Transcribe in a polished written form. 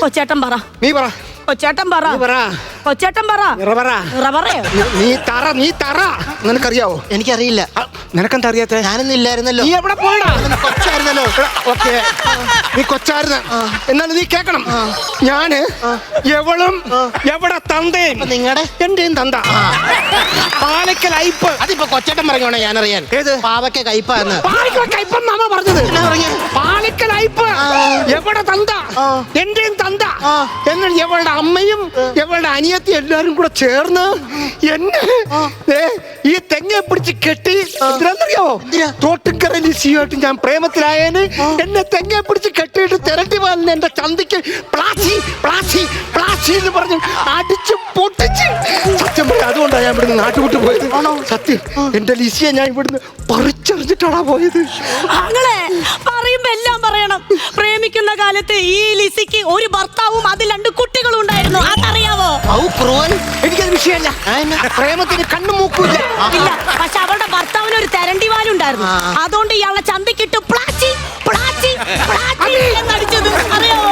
കൊച്ചേട്ടൻ പറ. നീ പറ. കൊച്ചേട്ടൻ പറ. നീ പറ. കൊച്ചേട്ടൻ പറ. റബറയോ? നീ തറ. നിനക്കറിയാവോ? എനിക്കറിയില്ല. നിനക്കെന്താ അറിയാത്ത? ഞാനൊന്നും ഇല്ലായിരുന്നല്ലോ. നീ എവിടെ പോയടാ? കൊച്ചായിരുന്നല്ലോ. ഓക്കെ, നീ കൊച്ചായിരുന്ന. എന്നാലും നീ കേക്കണം, ഞാന് എവളും എവിടെ തന്തയും നിങ്ങളുടെ എന്റെയും തന്ത പാലക്കൽ അയ്പ്. അതിപ്പോ കൊച്ചേട്ടൻ പറഞ്ഞോണേ ഞാനറിയാൻ. ഏത്? പാവക്ക കയ്പാന്ന്. പാലക്കൽ കയ്പെന്നാണോ പറഞ്ഞത്? എന്നാ പറഞ്ഞേ? പാലക്കൽ അയ്പ് എവിടെ തന്ത എന്റെയും തന്ത എന്നിട്ട് എവളുടെ അമ്മയും എവളുടെ അനിയത്തി എല്ലാരും കൂടെ ചേർന്ന് എന്നെ ഈ തെങ്ങെ പിടിച്ച് കെട്ടി. എന്തിനാന്നറിയോ? തോട്ടുക്കര ലിസിയുമായിട്ട് ഞാൻ പ്രേമത്തിലായേന് എന്നെ തെങ്ങെ പിടിച്ച് കെട്ടിയിട്ട് തിരട്ടി പാലിന് എന്റെ ചന്തിക്ക് പ്ലാച്ചി പ്ലാച്ചി പ്ലാച്ചി എന്ന് പറഞ്ഞ് അടിച്ച് പൊട്ടിച്ച്. സത്യം പറയാം, അതുകൊണ്ടാണ് ഞാൻ ഇവിടുന്ന് നാട്ടുവിട്ട് പോയത്. സത്യം, എന്റെ ലിസിയെ ഞാൻ ഇവിടുന്ന് പറിച്ചെറിഞ്ഞിട്ടാണാ പോയത്. അങ്ങനെ പറയുമ്പോ എല്ലാം പറയണം. പ്രേമിക്കുന്ന കാലത്ത് ഈ ലിസിക്ക് ഒരു ഭർത്താവും അതിൽ 2 കുട്ടികളും ഉണ്ടായിരുന്നു. അതറിയാവോ? എനിക്കത് വിഷയമല്ല. പ്രേമത്തിന് കണ്ണും മൂക്കില്ല. ഇല്ല, പക്ഷെ അവളുടെ ഭർത്താവിന് ഒരു തെരണ്ടിവാലുണ്ടായിരുന്നു. അതുകൊണ്ട് ഇയാളെ ചന്തിക്കിട്ട് പ്ലാച്ചി പ്ലാച്ചി പ്ലാച്ചി